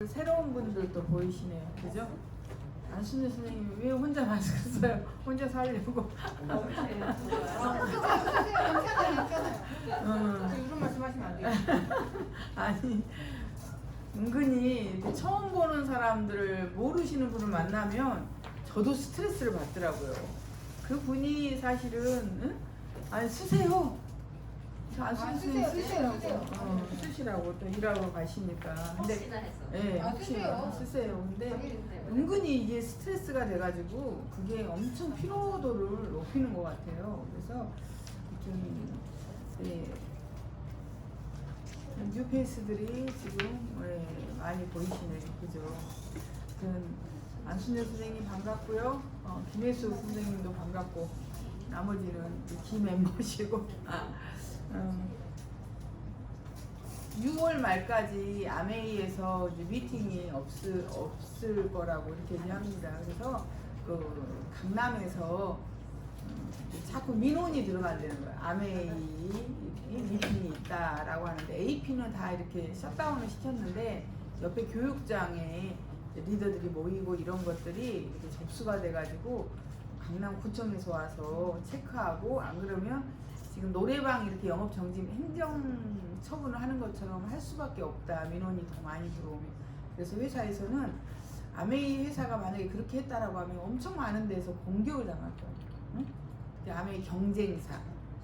새로운 분들도 보이시네요. 그죠? 안순재 선생님 왜 혼자 마스크 써요? 혼자 살려고. 괜찮아요. 이런 말씀하시면 안 돼요. 아니 은근히 이렇게 처음 보는 사람들을 모르시는 분을 만나면 저도 스트레스를 받더라고요. 그 분이 사실은 응? 아니 쓰세요. 쓰시라고. 쓰시라고 또 일하러 가시니까. 근데 혹시나 해서. 예, 쓰세요. 혹시나 쓰세요. 근데 은근히 이게 스트레스가 돼가지고 그게 엄청 피로도를 높이는 것 같아요. 그래서 좀 예, 뉴페이스들이 지금 많이 보이시네요. 그죠? 안순재 선생님 반갑고요. 김혜수 선생님도 반갑고 나머지는 기 멤버시고 6월 말까지 아메이에서 이제 미팅이 없을 거라고 이렇게 얘기합니다. 그래서 그 강남에서 자꾸 민원이 들어간다는 거예요. 아메이 미팅이 있다라고 하는데 AP는 다 이렇게 셧다운을 시켰는데 옆에 교육장에 리더들이 모이고 이런 것들이 이렇게 접수가 돼가지고 강남구청에서 와서 체크하고 안 그러면 지금 노래방 이렇게 영업 정지 행정 처분을 하는 것처럼 할 수밖에 없다. 민원이 더 많이 들어오면. 그래서 회사에서는 아메이 회사가 만약에 그렇게 했다라고 하면 엄청 많은 데서 공격을 당할 거예요. 응? 아메이 경쟁사.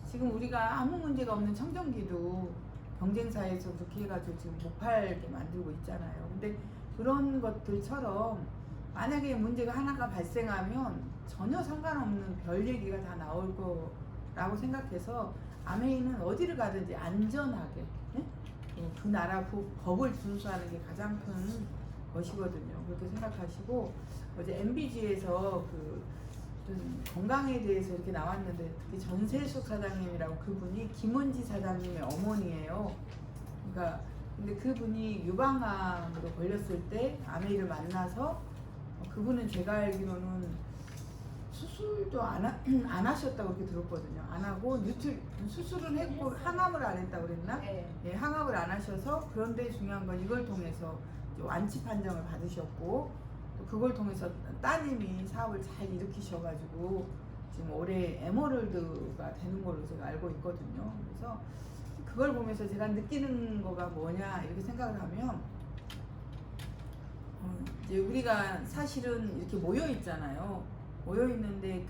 지금 우리가 아무 문제가 없는 청정기도 경쟁사에서 그렇게 해가지고 지금 못 팔게 만들고 있잖아요. 근데 그런 것들처럼 만약에 문제가 하나가 발생하면 전혀 상관없는 별 얘기가 다 나올 거라고 생각해서 아메이는 어디를 가든지 안전하게 그 나라 법을 준수하는 게 가장 큰 것이거든요. 그렇게 생각하시고 어제 MBG에서 건강에 대해서 이렇게 나왔는데 특히 전세숙 사장님이라고 그분이 김은지 사장님의 어머니예요. 그러니까 근데 그분이 유방암으로 걸렸을 때 아메이를 만나서 그분은 제가 알기로는 수술도 안 하셨다고 그렇게 들었거든요. 안 하고 수술은 했고 항암을 안 했다고 그랬나? 네. 예, 항암을 안 하셔서 그런데 중요한 건 이걸 통해서 완치 판정을 받으셨고 또 그걸 통해서 따님이 사업을 잘 일으키셔가지고 지금 올해 에머럴드가 되는 걸로 제가 알고 있거든요. 그래서 그걸 보면서 제가 느끼는 거가 뭐냐 이렇게 생각을 하면 이제 우리가 사실은 이렇게 모여 있잖아요. 모여 있는데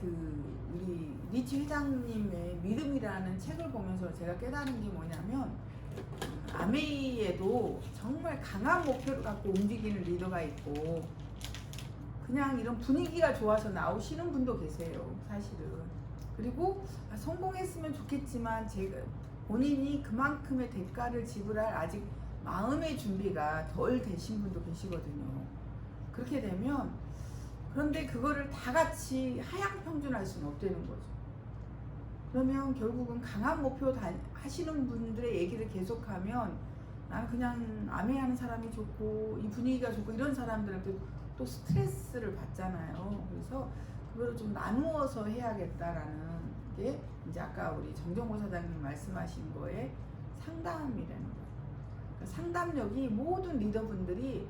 우리 리치 회장님의 믿음이라는 책을 보면서 제가 깨달은 게 뭐냐면 아메이에도 정말 강한 목표를 갖고 움직이는 리더가 있고 그냥 이런 분위기가 좋아서 나오시는 분도 계세요. 사실은. 그리고 성공했으면 좋겠지만 제가 본인이 그만큼의 대가를 지불할 아직 마음의 준비가 덜 되신 분도 계시거든요. 그렇게 되면 그런데 그거를 다 같이 하향평준할 수는 없다는 거죠. 그러면 결국은 강한 목표 하시는 분들의 얘기를 계속하면 나는 그냥 아메이하는 사람이 좋고 이 분위기가 좋고 이런 사람들한테 또 스트레스를 받잖아요. 그래서 그거를 좀 나누어서 해야겠다라는 게 이제 아까 우리 정정보 사장님 말씀하신 거에 상담이라는 거예요. 그러니까 상담력이 모든 리더분들이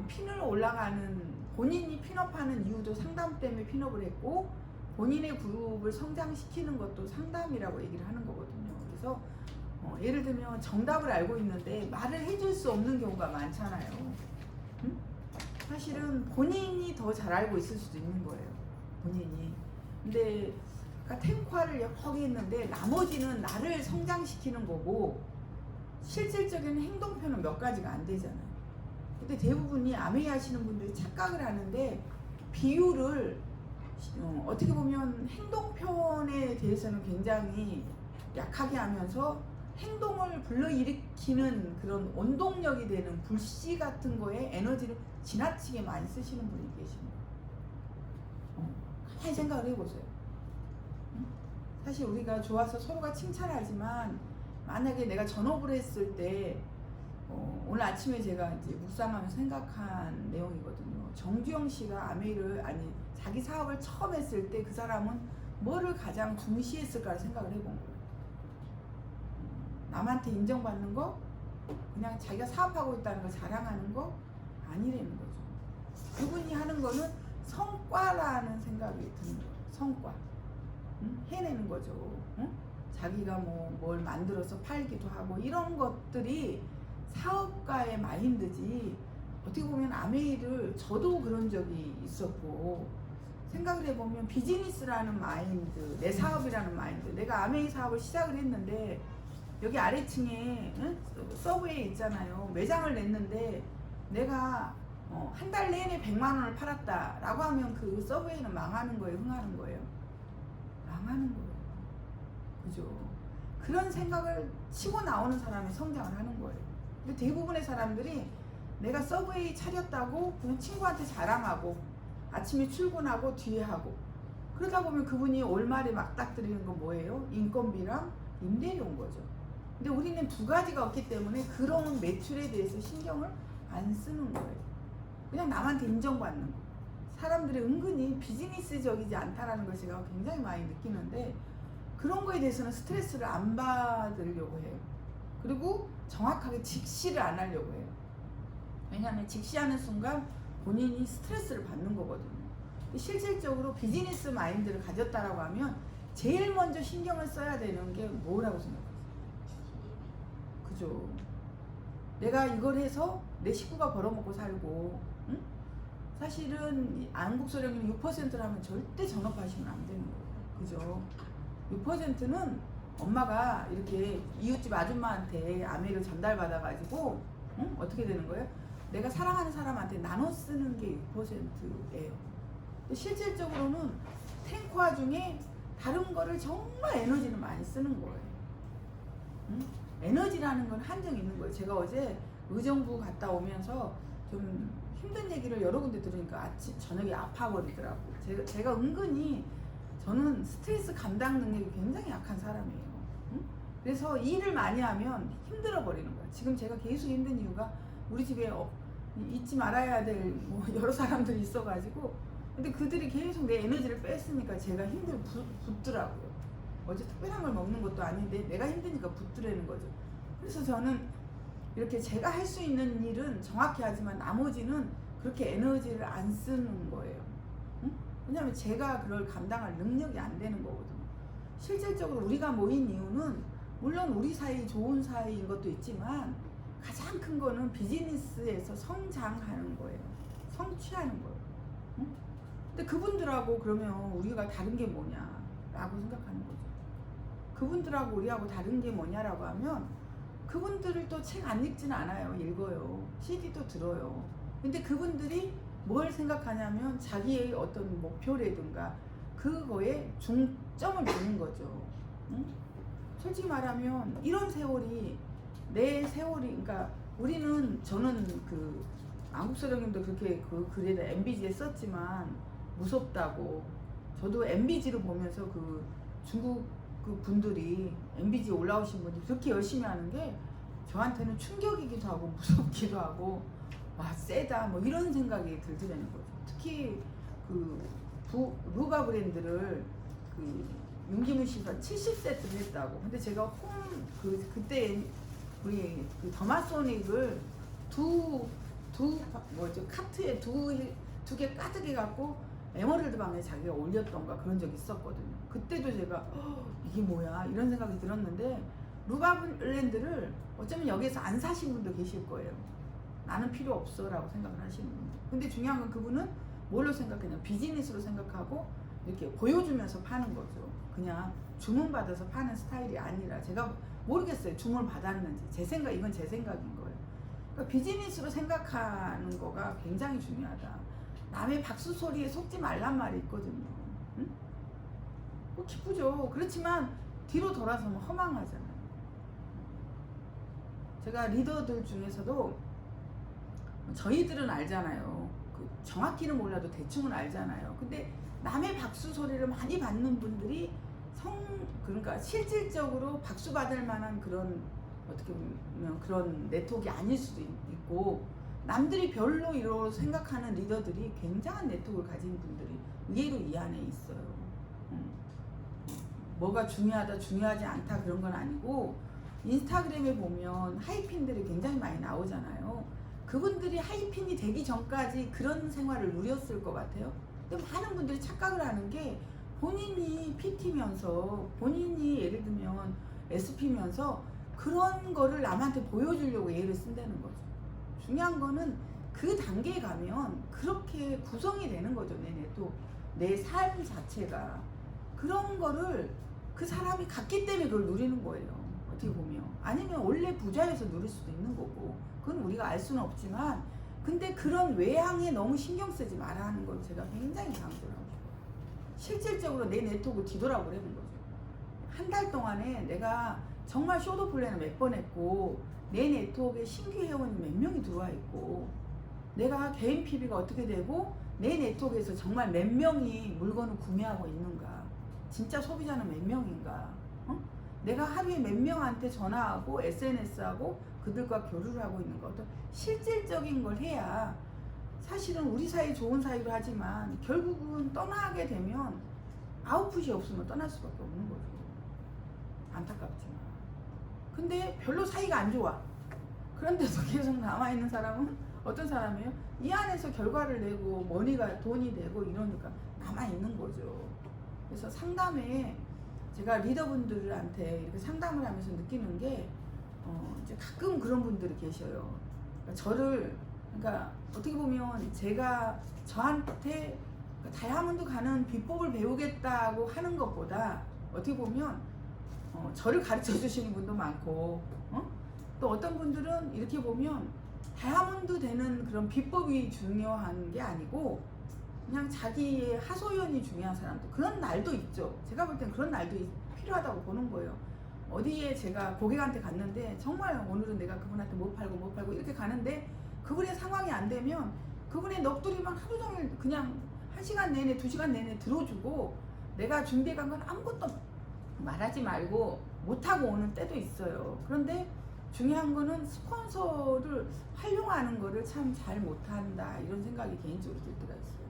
핀을 올라가는 본인이 핀업하는 이유도 상담 때문에 핀업을 했고 본인의 그룹을 성장시키는 것도 상담이라고 얘기를 하는 거거든요. 그래서 예를 들면 정답을 알고 있는데 말을 해줄 수 없는 경우가 많잖아요. 응? 사실은 본인이 더 잘 알고 있을 수도 있는 거예요. 본인이. 근데 그러니까 탱화를 여기 있는데 나머지는 나를 성장시키는 거고 실질적인 행동표는 몇 가지가 안 되잖아요. 근데 대부분이 아메이 하시는 분들이 착각을 하는데 비율을 어떻게 보면 행동편에 대해서는 굉장히 약하게 하면서 행동을 불러일으키는 그런 원동력이 되는 불씨 같은 거에 에너지를 지나치게 많이 쓰시는 분이 계십니다. 가만히 생각을 해보세요. 사실 우리가 좋아서 서로가 칭찬하지만 만약에 내가 전업을 했을 때 오늘 아침에 제가 이제 묵상하면서 생각한 내용이거든요. 정주영 씨가 아메이를 자기 사업을 처음 했을 때 그 사람은 뭐를 가장 중시했을까 생각을 해본 거예요. 남한테 인정받는 거, 그냥 자기가 사업하고 있다는 걸 자랑하는 거, 아니라는 거죠. 그분이 하는 거는 성과라는 생각이 드는 거예요. 성과. 응? 해내는 거죠. 응? 자기가 뭐 뭘 만들어서 팔기도 하고 이런 것들이 사업가의 마인드지. 어떻게 보면 아메이를 저도 그런 적이 있었고, 생각을 해보면 비즈니스라는 마인드, 내 사업이라는 마인드. 내가 아메이 사업을 시작을 했는데 여기 아래층에 서브웨이 있잖아요. 매장을 냈는데 내가 한 달 내내 100만 원을 팔았다라고 하면 그 서브웨이는 망하는 거예요, 흥하는 거예요? 망하는 거예요. 그죠? 그런 생각을 치고 나오는 사람이 성장을 하는 거예요. 근데 대부분의 사람들이 내가 서브웨이 차렸다고 그냥 친구한테 자랑하고 아침에 출근하고 뒤에 하고, 그러다 보면 그분이 월말에 막닥뜨리는 건 뭐예요? 인건비랑 임대료인 거죠. 근데 우리는 두 가지가 없기 때문에 그런 매출에 대해서 신경을 안 쓰는 거예요. 그냥 남한테 인정받는 거. 사람들이 은근히 비즈니스적이지 않다라는 걸 제가 굉장히 많이 느끼는데, 그런 거에 대해서는 스트레스를 안 받으려고 해요. 그리고 정확하게 직시를 안 하려고 해요. 왜냐하면 직시하는 순간 본인이 스트레스를 받는 거거든요. 실질적으로 비즈니스 마인드를 가졌다라고 하면 제일 먼저 신경을 써야 되는 게 뭐라고 생각하세요? 그죠? 내가 이걸 해서 내 식구가 벌어먹고 살고, 응? 사실은 안국소령님 6%를 하면 절대 전업하시면 안 되는 거예요. 그죠? 6%는 엄마가 이렇게 이웃집 아줌마한테 아메를 전달받아가지고, 응? 어떻게 되는 거예요? 내가 사랑하는 사람한테 나눠 쓰는 게 6%예요. 실질적으로는 탱커화 중에 다른 거를 정말 에너지를 많이 쓰는 거예요. 응? 에너지라는 건 한정이 있는 거예요. 제가 어제 의정부 갔다 오면서 좀 힘든 얘기를 여러 군데 들으니까 아침 저녁에 아파버리더라고요. 제가 은근히 저는 스트레스 감당 능력이 굉장히 약한 사람이에요. 응? 그래서 일을 많이 하면 힘들어 버리는 거예요. 지금 제가 계속 힘든 이유가 우리 집에 잊지 말아야 될 뭐 여러 사람들이 있어가지고, 근데 그들이 계속 내 에너지를 뺐으니까 제가 붙더라고요. 어제 특별한 걸 먹는 것도 아닌데 내가 힘드니까 붙더라는 거죠. 그래서 저는 이렇게 제가 할 수 있는 일은 정확히 하지만 나머지는 그렇게 에너지를 안 쓰는 거예요. 응? 왜냐하면 제가 그걸 감당할 능력이 안 되는 거거든요. 실질적으로 우리가 모인 이유는 물론 우리 사이 좋은 사이인 것도 있지만 가장 큰 거는 비즈니스에서 성장하는 거예요. 성취하는 거예요. 응? 근데 그분들하고 그러면 우리가 다른 게 뭐냐라고 생각하는 거죠. 그분들하고 우리하고 다른 게 뭐냐라고 하면 그분들을 또 책 안 읽지는 않아요. 읽어요. CD도 들어요. 근데 그분들이 뭘 생각하냐면 자기의 어떤 목표라든가 그거에 중점을 두는 거죠. 응? 솔직히 말하면 이런 세월이 내 세월이, 그러니까 저는 그 안국서령님도 그렇게 그 글에다 MBG에 썼지만 무섭다고, 저도 MBG를 보면서 그 중국 그 분들이 MBG에 올라오신 분들이 그렇게 열심히 하는 게 저한테는 충격이기도 하고 무섭기도 하고 와 세다 뭐 이런 생각이 들더라는 거죠. 특히 그 루바 브랜드를 그 윤기문 씨가 70세트를 했다고. 근데 제가 그때 우리 그 더마소닉을 카트에 두 개 가득해 갖고 에머랄드 방에 자기가 올렸던가 그런 적이 있었거든요. 그때도 제가 이게 뭐야 이런 생각이 들었는데, 루바 브랜드를 어쩌면 여기에서 안 사신 분도 계실 거예요. 나는 필요 없어 라고 생각을 하시는 분들. 근데 중요한 건 그분은 뭘로 생각했냐, 비즈니스로 생각하고 이렇게 보여주면서 파는 거죠. 그냥 주문 받아서 파는 스타일이 아니라, 제가 모르겠어요 주문 받았는지. 이건 제 생각인 거예요. 그러니까 비즈니스로 생각하는 거가 굉장히 중요하다. 남의 박수 소리에 속지 말란 말이 있거든요. 응? 뭐 기쁘죠. 그렇지만 뒤로 돌아서면 허망하잖아요. 제가 리더들 중에서도 저희들은 알잖아요. 정확히는 몰라도 대충은 알잖아요. 근데 남의 박수 소리를 많이 받는 분들이 그러니까 실질적으로 박수 받을 만한 그런, 어떻게 보면 그런 네트워크가 아닐 수도 있고, 남들이 별로 이러고 생각하는 리더들이 굉장한 네트워크를 가진 분들이 의외로 이 안에 있어요. 뭐가 중요하다 중요하지 않다 그런 건 아니고, 인스타그램에 보면 하이핀들이 굉장히 많이 나오잖아요. 그분들이 하이핀이 되기 전까지 그런 생활을 누렸을 것 같아요. 근데 많은 분들이 착각을 하는 게 본인이 PT면서 본인이 예를 들면 SP면서 그런 거를 남한테 보여주려고 얘를 쓴다는 거죠. 중요한 거는 그 단계에 가면 그렇게 구성이 되는 거죠. 내 삶 자체가 그런 거를 그 사람이 갖기 때문에 그걸 누리는 거예요. 어떻게 보면 아니면 원래 부자여서 누릴 수도 있는 거고 그건 우리가 알 수는 없지만 근데 그런 외향에 너무 신경 쓰지 말아 하는 걸 제가 굉장히 강조하고 실질적으로 내 네트워크 뒤돌아보라는 거죠. 한 달 동안에 내가 정말 쇼도 플랜을 몇 번 했고 내 네트워크에 신규 회원이 몇 명이 들어와 있고 내가 개인 PB가 어떻게 되고 내 네트워크에서 정말 몇 명이 물건을 구매하고 있는가 진짜 소비자는 몇 명인가 내가 하루에 몇 명한테 전화하고 SNS하고 그들과 교류를 하고 있는 것 실질적인 걸 해야 사실은 우리 사이 좋은 사이로 하지만 결국은 떠나게 되면 아웃풋이 없으면 떠날 수밖에 없는 거죠. 안타깝지만 근데 별로 사이가 안 좋아. 그런데도 계속 남아있는 사람은 어떤 사람이에요? 이 안에서 결과를 내고 돈이 되고 이러니까 남아있는 거죠. 그래서 상담에 제가 리더분들한테 이렇게 상담을 하면서 느끼는 게 이제 가끔 그런 분들이 계셔요. 그러니까 어떻게 보면 제가 저한테 다이아몬드 가는 비법을 배우겠다고 하는 것보다 어떻게 보면 저를 가르쳐 주시는 분도 많고 또 어떤 분들은 이렇게 보면 다이아몬드 되는 그런 비법이 중요한 게 아니고 그냥 자기의 하소연이 중요한 사람도 그런 날도 있죠. 제가 볼 땐 그런 날도 필요하다고 보는 거예요. 어디에 제가 고객한테 갔는데 정말 오늘은 내가 그분한테 못 팔고 이렇게 가는데 그분의 상황이 안 되면 그분의 넋두리만 하루 종일 그냥 1시간 내내 2시간 내내 들어주고 내가 준비해 간 건 아무것도 말하지 말고 못하고 오는 때도 있어요. 그런데 중요한 거는 스폰서를 활용하는 거를 참 잘 못한다 이런 생각이 개인적으로 들 때가 있어요.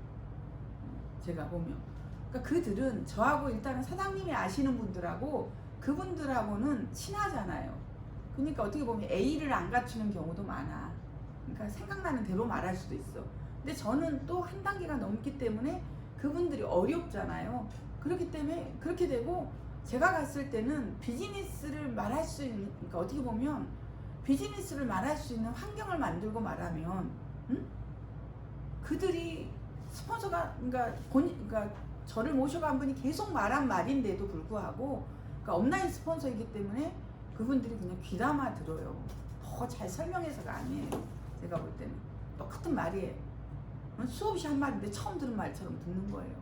제가 보면 그러니까 그들은 저하고 일단은 사장님이 아시는 분들하고 그분들하고는 친하잖아요. 그러니까 어떻게 보면 A를 안 갖추는 경우도 많아. 그러니까 생각나는 대로 말할 수도 있어. 근데 저는 또 한 단계가 넘기 때문에 그분들이 어렵잖아요. 그렇기 때문에 그렇게 되고 제가 갔을 때는 비즈니스를 말할 수 있는 그러니까 어떻게 보면 비즈니스를 말할 수 있는 환경을 만들고 말하면 그들이 스폰서가 그러니까 저를 모셔간 분이 계속 말한 말인데도 불구하고 그러니까 업라인 스폰서이기 때문에 그분들이 그냥 귀담아 들어요. 더 잘 설명해서가 아니에요. 제가 볼 때는 똑같은 말이에요. 수없이 한 말인데 처음 들은 말처럼 듣는 거예요.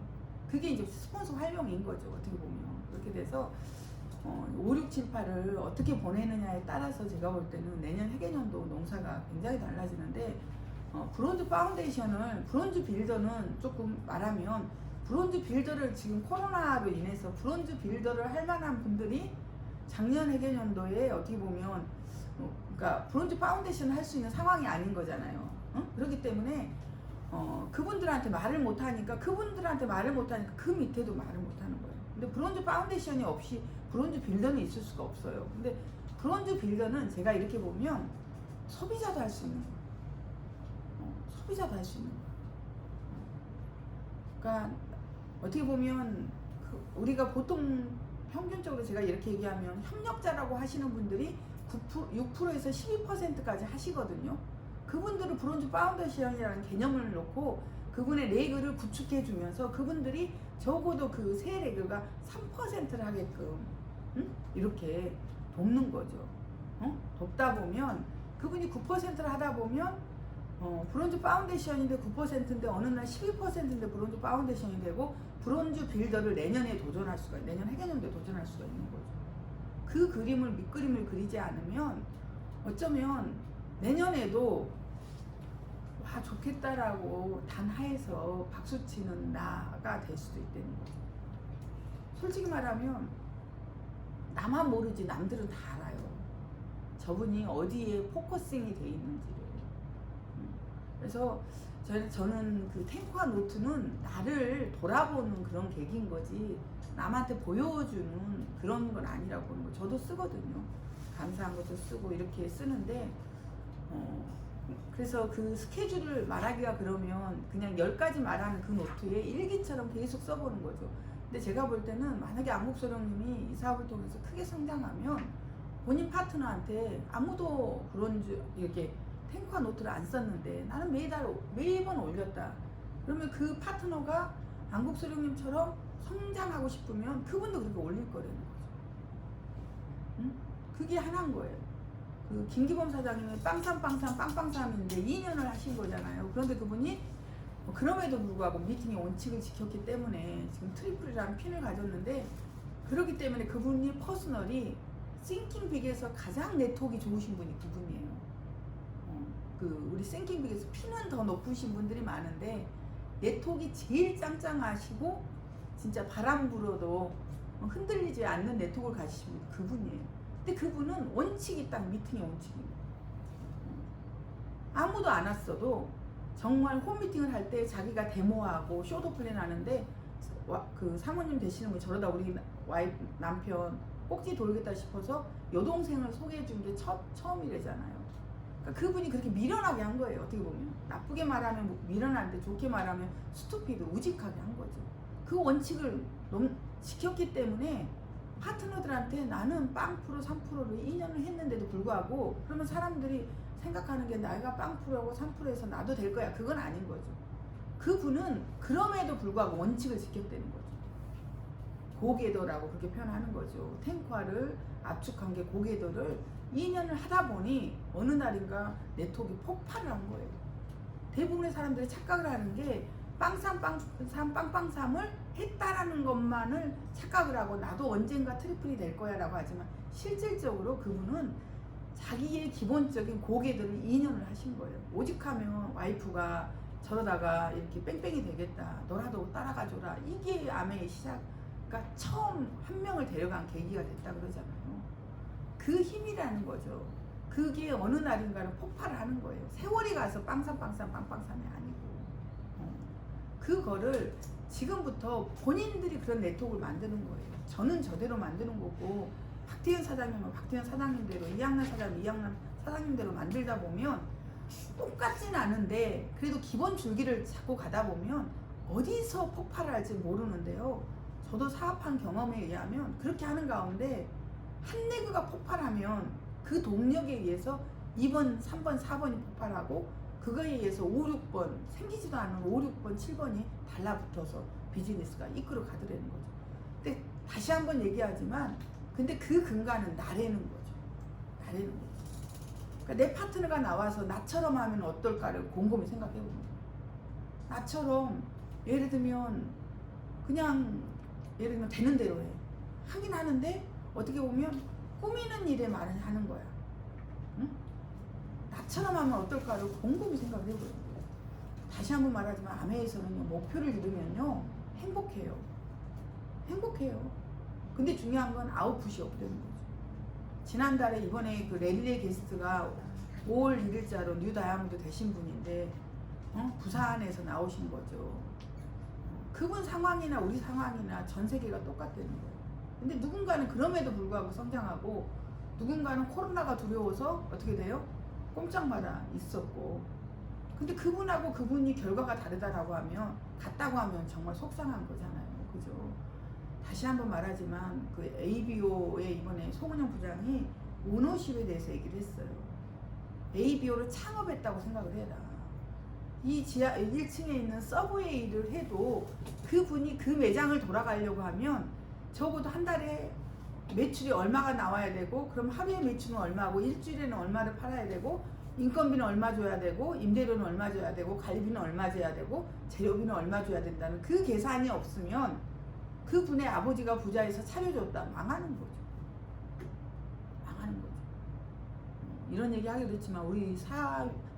그게 이제 스폰서 활용인 거죠. 어떻게 보면 그렇게 돼서 5, 6, 7, 8을 어떻게 보내느냐에 따라서 제가 볼 때는 내년 회계년도 농사가 굉장히 달라지는데 브론즈 파운데이션을 브론즈 빌더는 조금 말하면 브론즈 빌더를 지금 코로나로 인해서 브론즈 빌더를 할 만한 분들이 작년 회계년도에 어떻게 보면 그러니까 브론즈 파운데이션을 할 수 있는 상황이 아닌 거잖아요. 그렇기 때문에 그분들한테 말을 못하니까 그 밑에도 말을 못하는 거예요. 근데 브론즈 파운데이션이 없이 브론즈 빌더는 있을 수가 없어요. 근데 브론즈 빌더는 제가 이렇게 보면 소비자도 할 수 있는 거예요. 소비자도 할 수 있는 거예요. 그러니까 어떻게 보면 우리가 보통 평균적으로 제가 이렇게 얘기하면 협력자라고 하시는 분들이 6%에서 12%까지 하시거든요. 그분들은 브론즈 파운데이션이라는 개념을 놓고 그분의 레그를 구축해 주면서 그분들이 적어도 그 세 레그가 3%를 하게끔 이렇게 돕는 거죠. 돕다 보면 그분이 9%를 하다 보면 브론즈 파운데이션인데 9%인데 어느 날 12%인데 브론즈 파운데이션이 되고 브론즈 빌더를 내년에 도전할 수가 내년 회계년도에 도전할 수가 있는 거죠. 그 밑그림을 그리지 않으면 어쩌면 내년에도 와 좋겠다라고 단하에서 박수치는 나가 될 수도 있다는 거죠. 솔직히 말하면 나만 모르지 남들은 다 알아요. 저분이 어디에 포커싱이 돼 있는지를. 그래서 저는 그 탱커와 노트는 나를 돌아보는 그런 계기인 거지 남한테 보여주는 그런 건 아니라고 보는 거. 저도 쓰거든요. 감사한 것도 쓰고 이렇게 쓰는데 그래서 그 스케줄을 말하기가 그러면 그냥 10가지 말하는 그 노트에 일기처럼 계속 써보는 거죠. 근데 제가 볼 때는 만약에 안국소령님이 이 사업을 통해서 크게 성장하면 본인 파트너한테 아무도 그런 이렇게 탱커 노트를 안 썼는데 나는 매번 올렸다. 그러면 그 파트너가 안국소령님처럼 성장하고 싶으면 그분도 그렇게 올릴 거라는 거죠. 응? 그게 하나인 거예요. 그 김기범 사장님이 빵삼인데 2년을 하신 거잖아요. 그런데 그분이 그럼에도 불구하고 미팅의 원칙을 지켰기 때문에 지금 트리플이라는 핀을 가졌는데, 그렇기 때문에 그분이 퍼스널이 싱킹 빅에서 가장 네트워크가 좋으신 분이 그분이에요. 그 우리 싱킹 빅에서 핀은 더 높으신 분들이 많은데 네트워크가 제일 짱짱하시고 진짜 바람 불어도 흔들리지 않는 네트워크를 가지신 분이 그분이에요. 근데 그분은 원칙이 딱 미팅의 원칙입니다. 아무도 안 왔어도 정말 홈미팅을 할 때 자기가 데모하고 쇼도 플랜 하는데 그 사모님 되시는 분 저러다 우리 남편 꼭지 돌겠다 싶어서 여동생을 소개해 준 게 처음이래잖아요. 그러니까 그분이 그렇게 미련하게 한 거예요. 어떻게 보면 나쁘게 말하면 미련한데 좋게 말하면 스투피드 우직하게 한 거죠. 그 원칙을 지켰기 때문에 파트너들한테 나는 빵 프로 3%를 2년을 했는데도 불구하고, 그러면 사람들이 생각하는 게 내가 빵 프로하고 3%에서 나도 될 거야. 그건 아닌 거죠. 그분은 그럼에도 불구하고 원칙을 지켰다는 거죠. 고궤도라고 그렇게 표현하는 거죠. 탱화를 압축한 게 고궤도를 2년을 하다 보니 어느 날인가 네트워크가 폭발을 한 거예요. 대부분의 사람들이 착각을 하는 게 빵빵삼을 했다라는 것만을 착각을 하고 나도 언젠가 트리플이 될 거야 라고 하지만, 실질적으로 그분은 자기의 기본적인 고개들을 2년을 하신 거예요. 오직하면 와이프가 저러다가 이렇게 뺑뺑이 되겠다, 너라도 따라가줘라, 이게 아메의 시작, 그러니까 처음 한 명을 데려간 계기가 됐다 그러잖아요. 그 힘이라는 거죠. 그게 어느 날인가는 폭발을 하는 거예요. 세월이 가서 빵빵삼이 아니고, 그거를 지금부터 본인들이 그런 네트워크를 만드는 거예요. 저는 저대로 만드는 거고, 박태현 사장님은 박태현 사장님대로, 이양남 사장님 이양남 사장님대로 만들다 보면 똑같진 않은데 그래도 기본 줄기를 잡고 가다 보면 어디서 폭발을 할지 모르는데요. 저도 사업한 경험에 의하면 그렇게 하는 가운데 한 레그가 폭발하면 그 동력에 의해서 2번, 3번, 4번이 폭발하고, 그거에 의해서 5, 6번 생기지도 않은 5, 6번, 7번이 달라붙어서 비즈니스가 이끌어 가더라는 거죠. 근데 다시 한번 얘기하지만, 근데 그 근간은 나라는 거죠. 나라는 거죠. 그러니까 내 파트너가 나와서 나처럼 하면 어떨까를 곰곰이 생각해 봅니다. 나처럼 예를 들면 그냥 되는 대로 해. 하긴 하는데 어떻게 보면 꾸미는 일에 말을 하는 거야. 응? 나처럼 하면 어떨까를 곰곰이 생각을 해보는 거예요. 다시 한번 말하지만 아메에서는요, 목표를 이루면요 행복해요. 근데 중요한 건 아웃풋이 없다는 거죠. 지난달에 이번에 그 랠리의 게스트가 5월 1일자로 뉴 다이아몬드 되신 분인데 부산에서 나오신 거죠. 그분 상황이나 우리 상황이나 전 세계가 똑같다는 거예요. 근데 누군가는 그럼에도 불구하고 성장하고, 누군가는 코로나가 두려워서 어떻게 돼요? 꼼짝마다 있었고. 근데 그분하고 그분이 결과가 다르다라고 하면, 같다고 하면 정말 속상한 거잖아요. 그죠? 다시 한번 말하지만 그 ABO의 이번에 송은영 부장이 오너십에 대해서 얘기를 했어요. ABO를 창업했다고 생각을 해라. 이 지하 1층에 있는 서브웨이를 해도 그분이 그 매장을 돌아가려고 하면 적어도 한 달에 매출이 얼마가 나와야 되고, 그럼 하루에 매출은 얼마고, 일주일에는 얼마를 팔아야 되고, 인건비는 얼마 줘야 되고, 임대료는 얼마 줘야 되고, 관리비는 얼마 줘야 되고, 재료비는 얼마 줘야 된다는 그 계산이 없으면 그분의 아버지가 부자에서 차려줬다 망하는 거죠. 이런 얘기 하기도 했지만 우리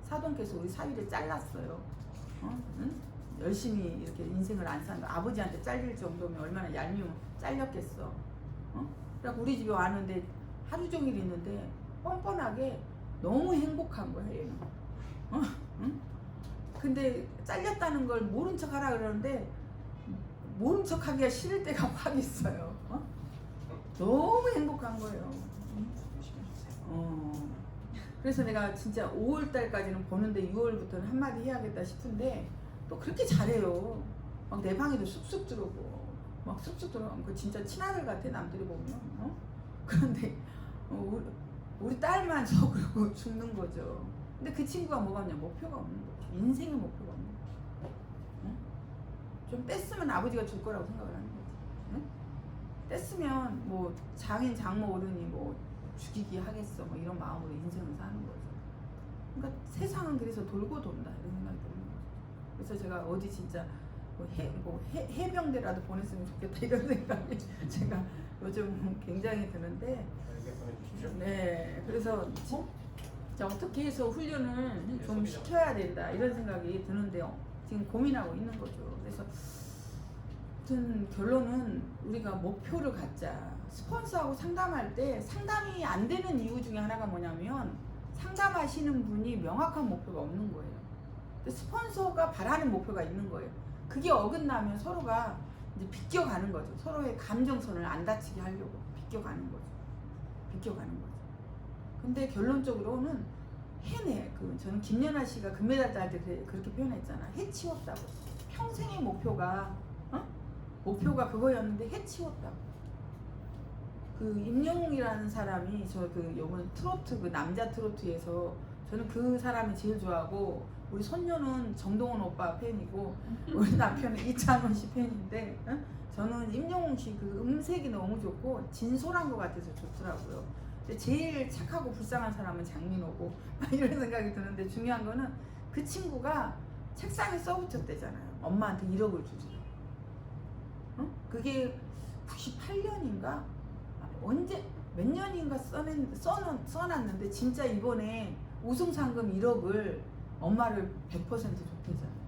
사돈께서 우리 사위를 잘랐어요. 응? 열심히 이렇게 인생을 안 사는, 아버지한테 잘릴 정도면 얼마나 얄미우면 잘렸겠어. 그래서 우리 집에 왔는데 하루 종일 있는데 뻔뻔하게 너무 행복한 거야 얘는. 응? 근데 잘렸다는 걸 모른 척 하라 그러는데 모른 척 하기가 싫을 때가 확 있어요. 너무 행복한 거예요. 그래서 내가 진짜 5월달까지는 보는데 6월부터는 한마디 해야겠다 싶은데 또 그렇게 잘해요. 막 내 방에도 쑥쑥 들어오고 막 쑥쑥 들어오고 그 진짜 친아들 같아 남들이 보면. 그런데 우리 딸만 저그러고 죽는 거죠. 근데 그 친구가 뭐가 없냐, 목표가 없는 거죠. 인생의 목표가 없는 거죠. 응? 좀 뗐으면 아버지가 줄 거라고 생각을 하는 거지. 응? 뗐으면 뭐 장인 장모 어른이 뭐 죽이기 하겠어 뭐 이런 마음으로 인생을 사는 거죠. 그러니까 세상은 그래서 돌고 돈다 이런 생각이 드는 거죠. 그래서 제가 어디 진짜 해병대라도 보냈으면 좋겠다 이런 생각이 제가 요즘 굉장히 드는데, 네, 그래서 어떻게 해서 훈련을 좀 시켜야 된다 이런 생각이 드는데요. 지금 고민하고 있는 거죠. 그래서 아무튼 결론은 우리가 목표를 갖자. 스폰서하고 상담할 때 상담이 안 되는 이유 중에 하나가 뭐냐면 상담하시는 분이 명확한 목표가 없는 거예요. 근데 스폰서가 바라는 목표가 있는 거예요. 그게 어긋나면 서로가 이제 비껴가는 거죠. 서로의 감정선을 안 다치게 하려고 비껴가는 거죠. 근데 결론적으로는 저는 김연아 씨가 금메달 딸 때 그렇게 표현했잖아. 해치웠다고. 평생의 목표가 그거였는데 해치웠다고. 그 임영웅이라는 사람이 요번 트로트 그 남자 트로트에서 저는 그 사람이 제일 좋아하고, 우리 손녀는 정동원 오빠 팬이고 우리 남편은 이찬원 씨 팬인데, 저는 임영웅 씨 그 음색이 너무 좋고 진솔한 것 같아서 좋더라고요. 근데 제일 착하고 불쌍한 사람은 장민호고 이런 생각이 드는데, 중요한 거는 그 친구가 책상에 써붙였대잖아요. 엄마한테 1억을 주지. 그게 98년인가 언제 몇 년인가 써놨는데 진짜 이번에 우승상금 1억을 엄마를 100% 줬대잖아요.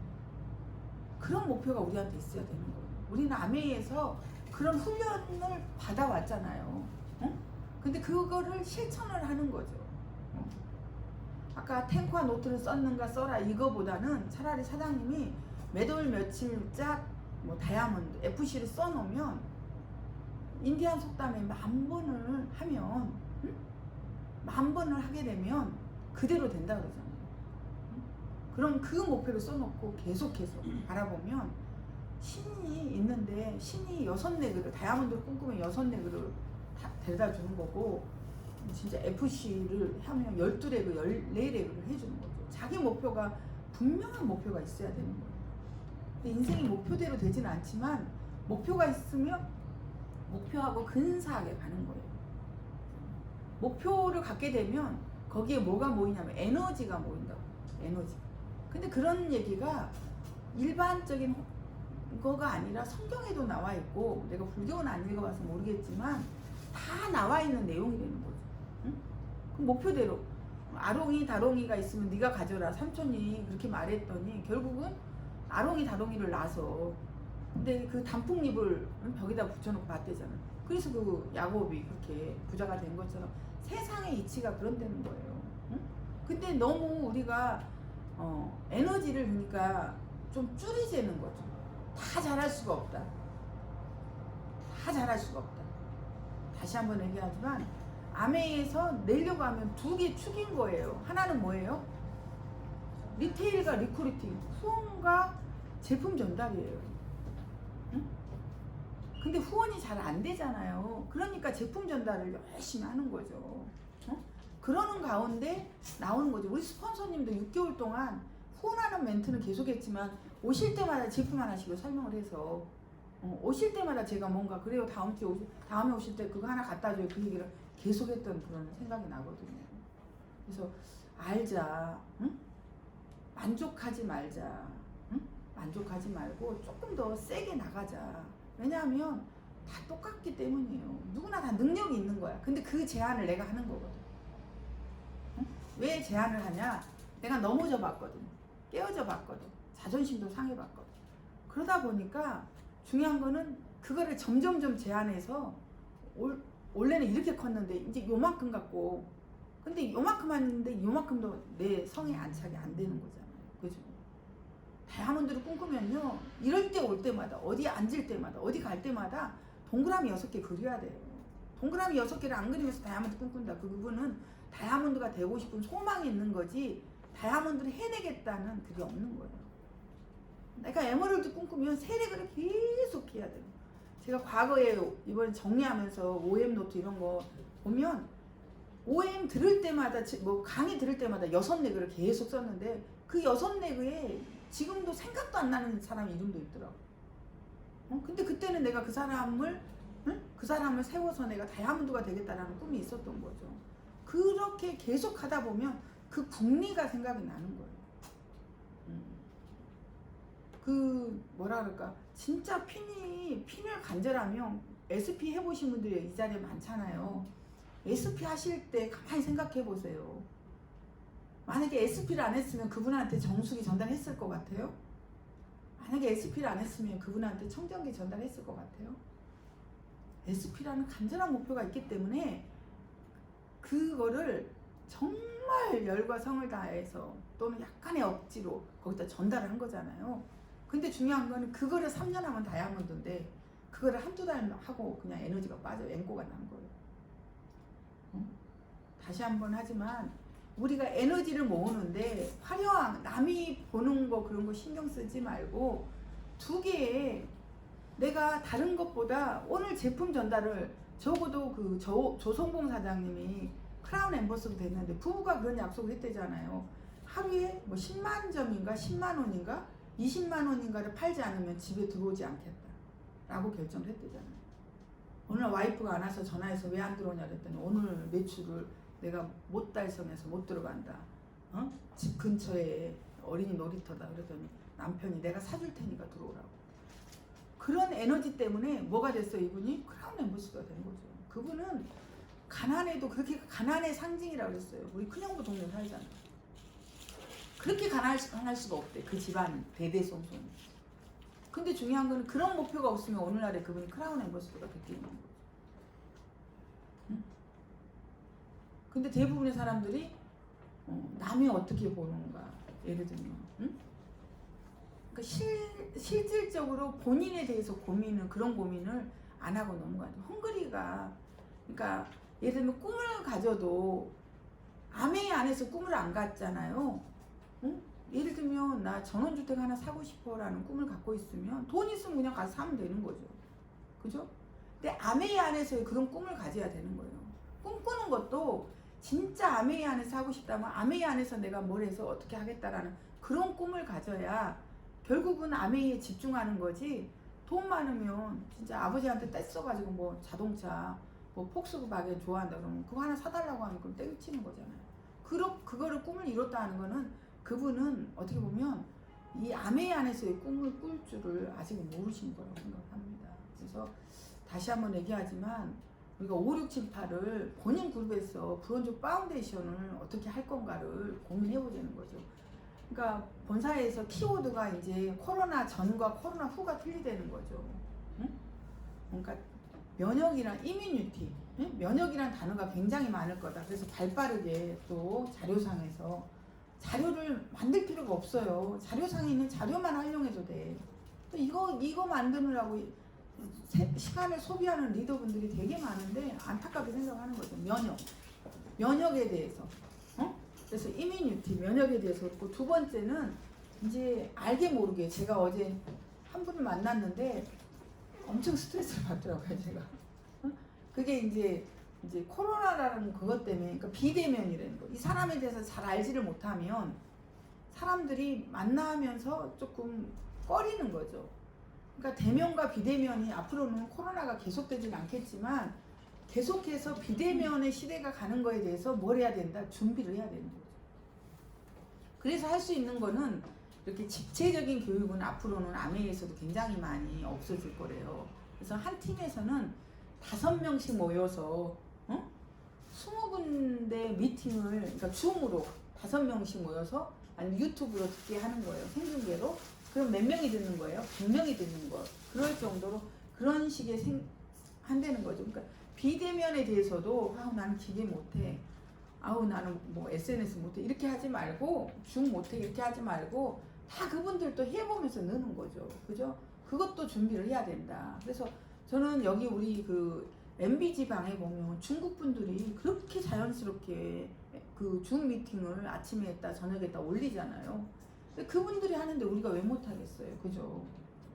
그런 목표가 우리한테 있어야 되는 거예요. 우리는 아메이에서 그런 훈련을 받아왔잖아요. 근데 그거를 실천을 하는 거죠. 아까 탱크와 노트를 썼는가 써라 이거보다는 차라리 사장님이 매월 며칠짝 뭐 다이아몬드 FC를 써놓으면 인디안 속담에 10,000번을 하면 10,000번을 하게 되면 그대로 된다 그러잖아요. 그럼 그 목표를 써놓고 계속해서 바라보면 신이 있는데, 신이 6레그를 다이아몬드를 꿈꾸면 6레그를 데려다 주는 거고, 진짜 FC를 하면 12레그 14레그를 해주는 거죠. 자기 목표가 분명한 목표가 있어야 되는 거예요. 근데 인생이 목표대로 되지는 않지만 목표가 있으면 목표하고 근사하게 가는 거예요. 목표를 갖게 되면 거기에 뭐가 모이냐면 에너지가 모인다고. 에너지. 근데 그런 얘기가 일반적인 거가 아니라 성경에도 나와 있고, 내가 불교는 안 읽어봐서 모르겠지만 다 나와 있는 내용이 되는 거죠. 응? 그럼 목표대로 아롱이 다롱이가 있으면 네가 가져라 삼촌이 그렇게 말했더니 결국은 아롱이 다롱이를 낳아서, 근데 그 단풍잎을 벽에다 붙여놓고 봤대잖아. 그래서 그 야곱이 그렇게 부자가 된 것처럼 세상의 이치가 그런 데는 거예요. 응? 근데 너무 우리가 에너지를 그러니까 좀 줄이자는 거죠. 다 잘할 수가 없다. 다시 한번 얘기하지만 아메이에서 내려고 하면 2개 축인 거예요. 하나는 뭐예요? 리테일과 리크루팅, 후원과 제품 전달이에요. 응? 근데 후원이 잘 안 되잖아요. 그러니까 제품 전달을 열심히 하는 거죠. 그러는 가운데 나오는 거죠. 우리 스폰서님도 6개월 동안 후원하는 멘트는 계속했지만 오실 때마다 제품 하나씩을 설명을 해서 오실 때마다 제가 뭔가 그래요 다음에 오실 때 그거 하나 갖다 줘요 그 얘기를 계속했던 그런 생각이 나거든요. 그래서 알자, 응? 만족하지 말자, 응? 만족하지 말고 조금 더 세게 나가자. 왜냐하면 다 똑같기 때문이에요. 누구나 다 능력이 있는 거야. 근데 그 제안을 내가 하는 거거든. 응? 왜 제안을 하냐? 내가 넘어져 봤거든. 깨어져 봤거든. 자존심도 상해봤거든. 그러다 보니까 중요한 거는 그거를 점점점 제안해서 원래는 이렇게 컸는데 이제 요만큼 갖고, 근데 요만큼 하는데 요만큼도 내 성에 안착이 안 되는 거잖아요. 그죠? 다이아몬드를 꿈꾸면요, 이럴 때 올 때마다 어디 앉을 때마다 어디 갈 때마다 동그라미 6개 그려야 돼요. 동그라미 6개를 안 그리면서 다이아몬드 꿈꾼다. 그 부분은 다이아몬드가 되고 싶은 소망이 있는 거지 다이아몬드를 해내겠다는 그게 없는 거예요. 내가 에메랄드 꿈꾸면 세력을 계속 해야 돼요. 제가 과거에 이번에 정리하면서 OM 노트 이런 거 보면 OM 들을 때마다 뭐 강의 들을 때마다 6레그를 계속 썼는데 그 6레그에 지금도 생각도 안 나는 사람 이름도 있더라고. 근데 그때는 내가 그 사람을 세워서 내가 다이아몬드가 되겠다라는 꿈이 있었던 거죠. 그렇게 계속 하다 보면 그 국리가 생각이 나는 거예요. 그 뭐라 그럴까 진짜 핀을 간절하면 SP 해보신 분들이 이 자리에 많잖아요. SP 하실 때 가만히 생각해 보세요. 만약에 SP를 안 했으면 그분한테 정수기 전달했을 것 같아요? 만약에 SP를 안 했으면 그분한테 청정기 전달했을 것 같아요? SP라는 간절한 목표가 있기 때문에 그거를 정말 열과 성을 다해서 또는 약간의 억지로 거기다 전달을 한 거잖아요. 근데 중요한 거는 그거를 3년 하면 다이아몬드인데 그거를 한두 달 하고 그냥 에너지가 빠져 앵꼬가 난 거예요. 다시 한번 하지만 우리가 에너지를 모으는데 화려한 남이 보는 거 그런 거 신경 쓰지 말고 두 개의 내가 다른 것보다 오늘 제품 전달을 적어도 그 조성봉 사장님이 크라운 엠버서도 됐는데 부부가 그런 약속을 했대잖아요. 하루에 뭐 10만 점인가 10만 원인가 20만 원인가를 팔지 않으면 집에 들어오지 않겠다 라고 결정을 했대잖아요. 오늘 와이프가 안 와서 전화해서 왜 안 들어오냐 그랬더니 오늘 매출을 내가 못 달성해서 못 들어간다. 집 근처에 어린이 놀이터다 그랬더니 남편이 내가 사줄 테니까 들어오라고. 그런 에너지 때문에 뭐가 됐어 이분이? 크라운 엠버서더가 된 거죠. 그분은 가난해도 그렇게 가난의 상징이라고 그랬어요. 우리 큰형부 동네 살잖아. 그렇게 가난할 수가 없대. 그 집안 대대손손. 근데 중요한 거는 그런 목표가 없으면 오늘날에 그분이 크라운 엠버서더가 됐겠는 거죠. 응? 근데 대부분의 사람들이 남이 어떻게 보는가 예를 들면 그러니까 실질적으로 본인에 대해서 그런 고민을 안 하고 넘어가죠. 헝그리가 그러니까 예를 들면 꿈을 가져도 아메이 안에서 꿈을 안 갔잖아요. 응? 예를 들면 나 전원주택 하나 사고 싶어라는 꿈을 갖고 있으면 돈 있으면 그냥 가서 사면 되는 거죠. 그죠? 근데 아메이 안에서의 그런 꿈을 가져야 되는 거예요. 꿈꾸는 것도 진짜 아메이 안에서 하고 싶다면 아메이 안에서 내가 뭘 해서 어떻게 하겠다라는 그런 꿈을 가져야 결국은 아메이에 집중하는 거지. 돈 많으면 진짜 아버지한테 떼써가지고 뭐 자동차 뭐 폭스바겐 좋아한다 그러면 그거 하나 사달라고 하면 그럼 떼치는 거잖아요. 그거를 꿈을 이뤘다 하는 거는 그분은 어떻게 보면 이 아메이 안에서의 꿈을 꿀 줄을 아직 모르신 거라고 생각합니다. 그래서 다시 한번 얘기하지만 우리가 5, 6, 7, 8을 본인 그룹에서 브론즈 파운데이션을 어떻게 할 건가를 고민해 보자는 거죠. 그러니까 본사에서 키워드가 이제 코로나 전과 코로나 후가 틀리다는 거죠. 응? 그러니까 면역이란 이뮤니티, 응? 면역이란 단어가 굉장히 많을 거다. 그래서 발빠르게 또 자료상에서 자료를 만들 필요가 없어요. 자료상에 있는 자료만 활용해도 돼. 또 이거 만드느라고 시간을 소비하는 리더분들이 되게 많은데 안타깝게 생각하는 거죠. 면역에 대해서. 그래서 이뮤니티, 면역에 대해서 그렇고 두 번째는 이제 알게 모르게 제가 어제 한 분을 만났는데 엄청 스트레스를 받더라고요, 제가. 그게 이제 코로나라는 그것 때문에 그러니까 비대면이라는 거. 이 사람에 대해서 잘 알지를 못하면 사람들이 만나면서 조금 꺼리는 거죠. 그러니까 대면과 비대면이 앞으로는 코로나가 계속되지는 않겠지만 계속해서 비대면의 시대가 가는 거에 대해서 뭘 해야 된다? 준비를 해야 되는 거죠. 그래서 할 수 있는 거는 이렇게 집체적인 교육은 앞으로는 아메이에서도 굉장히 많이 없어질 거래요. 그래서 한 팀에서는 5명씩 모여서 20군데 미팅을 그러니까 줌으로 5명씩 모여서 아니면 유튜브로 듣게 하는 거예요. 생중계로. 그럼 몇 명이 듣는 거예요? 100명이 듣는 거. 그럴 정도로 그런 식의 한다는 거죠. 그러니까 비대면에 대해서도 나는 기계 못해. 나는 뭐 SNS 못해. 이렇게 하지 말고 줌 못해. 이렇게 하지 말고 다 그분들도 해보면서 느는 거죠. 그죠? 그것도 준비를 해야 된다. 그래서 저는 여기 우리 그 MBG 방에 보면 중국 분들이 그렇게 자연스럽게 그 줌 미팅을 아침에 했다 저녁에 했다 올리잖아요. 근데 그분들이 하는데 우리가 왜 못하겠어요, 그죠?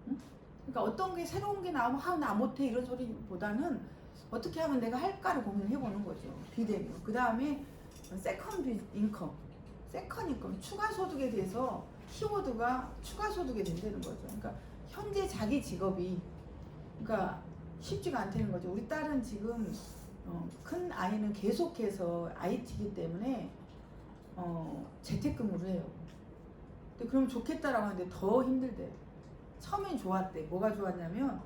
응? 그러니까 어떤 게 새로운 게 나오면 나 못해 이런 소리보다는 어떻게 하면 내가 할까를 고민해보는 거죠. 비대면. 그 다음에 세컨드 인컴, 추가 소득에 대해서 키워드가 추가 소득에 된다는 거죠. 그러니까 현재 자기 직업이 그러니까 쉽지가 않다는 거죠. 우리 딸은 지금 큰 아이는 계속해서 IT이기 때문에 재택근무를 해요. 근데 그럼 좋겠다라고 하는데 더 힘들대. 처음엔 좋았대. 뭐가 좋았냐면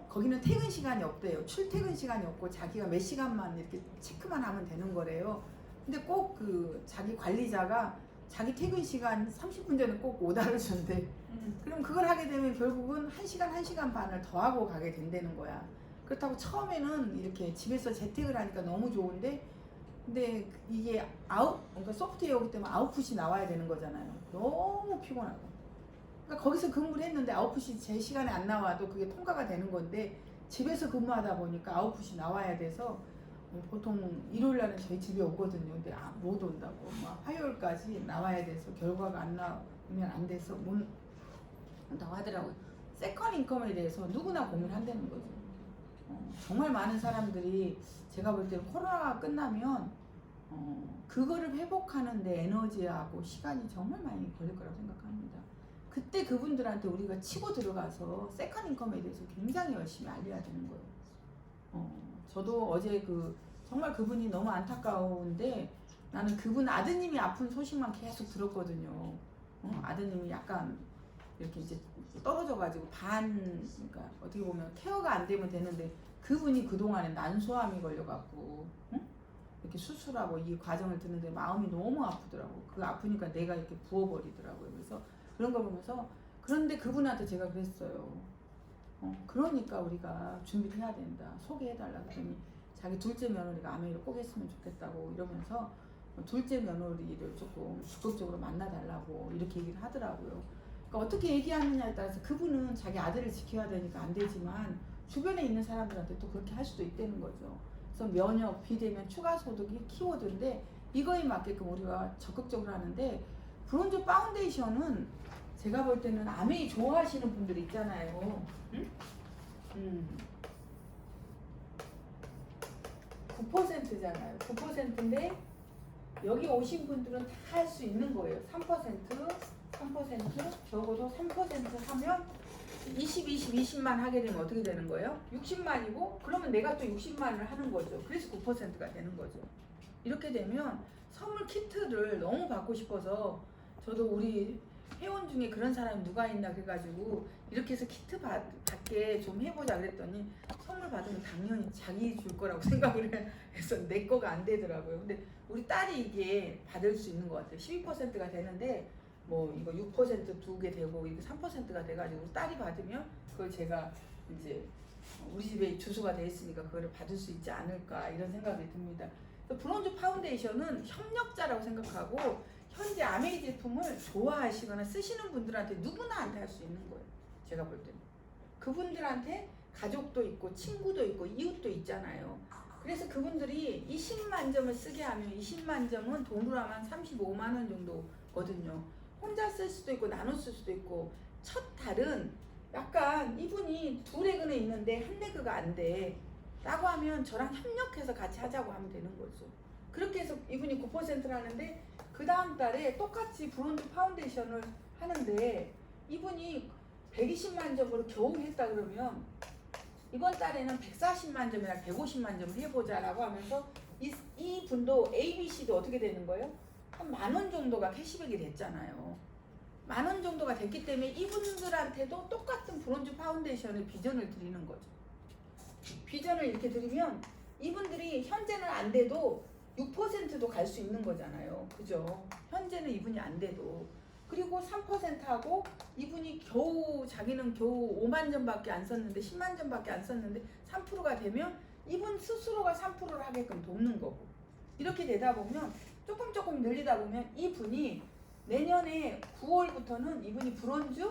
거기는 퇴근 시간이 없대요. 출퇴근 시간이 없고 자기가 몇 시간만 이렇게 체크만 하면 되는 거래요. 근데 꼭 그 자기 관리자가 자기 퇴근 시간 30분 전에 꼭 오다를 준대. 그럼 그걸 하게 되면 결국은 1시간, 1시간 반을 더 하고 가게 된다는 거야. 그렇다고 처음에는 이렇게 집에서 재택을 하니까 너무 좋은데 근데 이게 그러니까 소프트웨어이기 때문에 아웃풋이 나와야 되는 거잖아요. 너무 피곤하고. 그러니까 거기서 근무를 했는데 아웃풋이 제 시간에 안 나와도 그게 통과가 되는 건데 집에서 근무하다 보니까 아웃풋이 나와야 돼서 보통 일요일 날은 저희 집에 오거든요. 근데 못 온다고 막 화요일까지 나와야 돼서 결과가 안 나오면 안 돼서 못 온다고 하더라고요. 세컨 인컴에 대해서 누구나 고민한다는 거죠. 정말 많은 사람들이 제가 볼 때는 코로나가 끝나면 그거를 회복하는데 에너지하고 시간이 정말 많이 걸릴 거라고 생각합니다. 그때 그분들한테 우리가 치고 들어가서 세컨 인컴에 대해서 굉장히 열심히 알려야 되는 거예요. 저도 어제 정말 그분이 너무 안타까운데 나는 그분 아드님이 아픈 소식만 계속 들었거든요. 아드님이 약간 이렇게 이제 떨어져가지고 그러니까 어떻게 보면 케어가 안 되면 되는데 그분이 그동안에 난소암이 걸려갖고 이렇게 수술하고 이 과정을 듣는데 마음이 너무 아프더라고. 아프니까 내가 이렇게 부어버리더라고요. 그래서 그런 거 보면서 그런데 그분한테 제가 그랬어요. 그러니까 우리가 준비를 해야 된다. 소개해달라고 했더니 자기 둘째 며느리가 아메이를 꼭 했으면 좋겠다고 이러면서 둘째 며느리를 조금 적극적으로 만나달라고 이렇게 얘기를 하더라고요. 그러니까 어떻게 얘기하느냐에 따라서 그분은 자기 아들을 지켜야 되니까 안 되지만 주변에 있는 사람들한테 또 그렇게 할 수도 있다는 거죠. 그래서 면역, 비대면, 추가 소득이 키워드인데 이거에 맞게끔 우리가 적극적으로 하는데 브론즈 파운데이션은 제가 볼 때는 아메이 좋아하시는 분들이 있잖아요. 응? 9%잖아요. 9%인데 여기 오신 분들은 다 할 수 있는 거예요. 3%, 적어도 3% 하면 20만 하게 되면 어떻게 되는 거예요? 60만이고 그러면 내가 또 60만을 하는 거죠. 그래서 9%가 되는 거죠. 이렇게 되면 선물 키트를 너무 받고 싶어서 저도 우리 회원 중에 그런 사람이 누가 있나 그래가지고 이렇게 해서 키트 받게 좀 해보자 그랬더니 선물 받으면 당연히 자기 줄 거라고 생각을 해서 내 거가 안 되더라고요. 근데 우리 딸이 이게 받을 수 있는 것 같아요. 12%가 되는데 뭐 이거 6% 두 개 되고 이게 3%가 돼가지고 딸이 받으면 그걸 제가 이제 우리 집에 주소가 돼 있으니까 그거를 받을 수 있지 않을까 이런 생각이 듭니다. 브론즈 파운데이션은 협력자라고 생각하고 현재 아메이 제품을 좋아하시거나 쓰시는 분들한테 누구나한테 할 수 있는 거예요. 제가 볼 때는 그분들한테 가족도 있고 친구도 있고 이웃도 있잖아요. 그래서 그분들이 20만 점을 쓰게 하면 20만 점은 돈으로 하면 35만 원 정도거든요. 혼자 쓸 수도 있고 나눠 쓸 수도 있고 첫 달은 약간 이분이 두 레그는 있는데 한 레그가 안 돼 라고 하면 저랑 협력해서 같이 하자고 하면 되는 거죠. 그렇게 해서 이분이 9%를 하는데 그 다음 달에 똑같이 브론즈 파운데이션을 하는데 이분이 120만 점으로 겨우 했다 그러면 이번 달에는 140만 점이나 150만 점을 해보자 라고 하면서 이 분도 ABC도 어떻게 되는 거예요? 한 10,000원 정도가 캐시백이 됐잖아요. 10,000원 정도가 됐기 때문에 이분들한테도 똑같은 브론즈 파운데이션의 비전을 드리는 거죠. 비전을 이렇게 드리면 이분들이 현재는 안 돼도 6%도 갈 수 있는 거잖아요. 그죠? 현재는 이분이 안 돼도. 그리고 3%하고 이분이 자기는 겨우 5만 점밖에 안 썼는데 10만 점밖에 안 썼는데 3%가 되면 이분 스스로가 3%를 하게끔 돕는 거고. 이렇게 되다 보면 조금 늘리다 보면 이분이 내년에 9월부터는 이분이 브론즈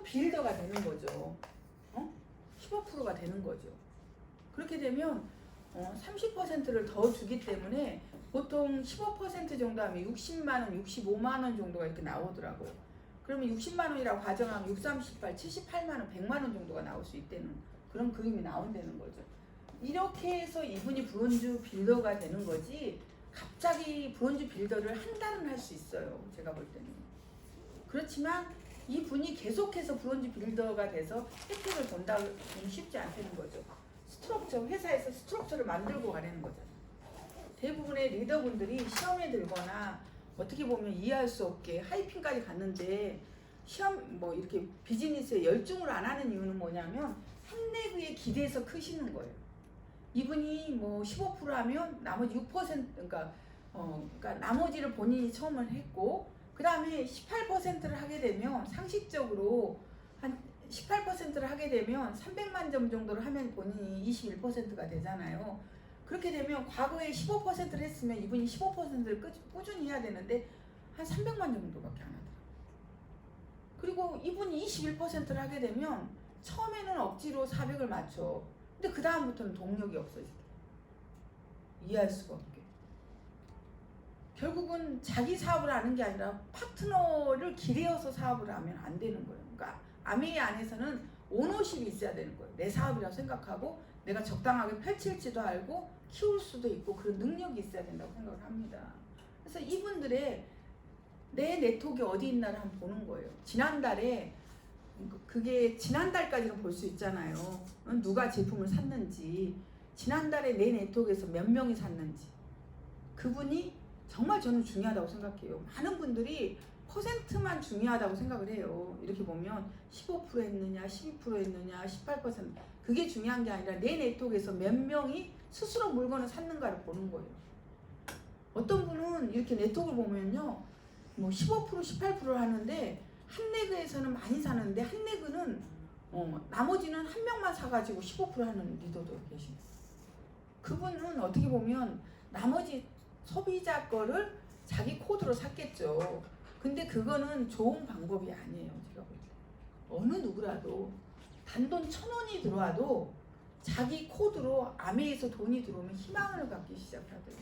빌더가 되는 거죠. 15%가 되는 거죠. 그렇게 되면 30%를 더 주기 때문에 보통 15% 정도 하면 60만 원, 65만 원 정도가 이렇게 나오더라고요. 그러면 60만 원이라고 가정하면 6, 38, 78만 원, 100만 원 정도가 나올 수 있다는 그런 그림이 나온다는 거죠. 이렇게 해서 이분이 브론즈 빌더가 되는 거지 갑자기 브론즈 빌더를 한 달은 할 수 있어요. 제가 볼 때는. 그렇지만 이분이 계속해서 브론즈 빌더가 돼서 혜택을 본다고는 쉽지 않다는 거죠. 스트럭처, 회사에서 스트럭처를 만들고 가려는 거잖아요. 대부분의 리더분들이 시험에 들거나 어떻게 보면 이해할 수 없게 하이핑까지 갔는데 시험 뭐 이렇게 비즈니스에 열중을 안 하는 이유는 뭐냐면 한내그에 기대서 크시는 거예요. 이분이 뭐 15% 하면 나머지 6% 그러니까 나머지를 본인이 처음을 했고 그 다음에 18%를 하게 되면 상식적으로 한 18%를 하게 되면 300만 점 정도를 하면 본인이 21%가 되잖아요. 그렇게 되면 과거에 15%를 했으면 이분이 15%를 꾸준히 해야 되는데 한 300만 점 정도밖에 안 하더라고요. 그리고 이분이 21%를 하게 되면 처음에는 억지로 400을 맞춰. 근데 그 다음부터는 동력이 없어지게. 이해할 수가 없게. 결국은 자기 사업을 하는 게 아니라 파트너를 기대어서 사업을 하면 안 되는 거예요. 그러니까 아메이 안에서는 오너십이 있어야 되는 거예요. 내 사업이라고 생각하고 내가 적당하게 펼칠지도 알고 키울 수도 있고 그런 능력이 있어야 된다고 생각을 합니다. 그래서 이분들의 내 네트워크가 어디 있나를 한번 보는 거예요. 지난달에 그게 지난달까지는 볼 수 있잖아요. 누가 제품을 샀는지 지난달에 내 네트워크에서 몇 명이 샀는지 그분이 정말 저는 중요하다고 생각해요. 많은 분들이 퍼센트만 중요하다고 생각을 해요. 이렇게 보면 15% 했느냐 12% 했느냐 18% 그게 중요한 게 아니라 내 네트워크에서 몇 명이 스스로 물건을 샀는가를 보는 거예요. 어떤 분은 이렇게 네트워크를 보면요 뭐 15% 18%를 하는데 한내그에서는 많이 사는데 한내그는 나머지는 한 명만 사가지고 15% 하는 리더도 계십니다. 그분은 어떻게 보면 나머지 소비자 거를 자기 코드로 샀겠죠. 근데 그거는 좋은 방법이 아니에요. 제가 볼 때. 어느 누구라도 단돈 1,000원이 들어와도 자기 코드로 아메에서 돈이 들어오면 희망을 갖기 시작하더라고요.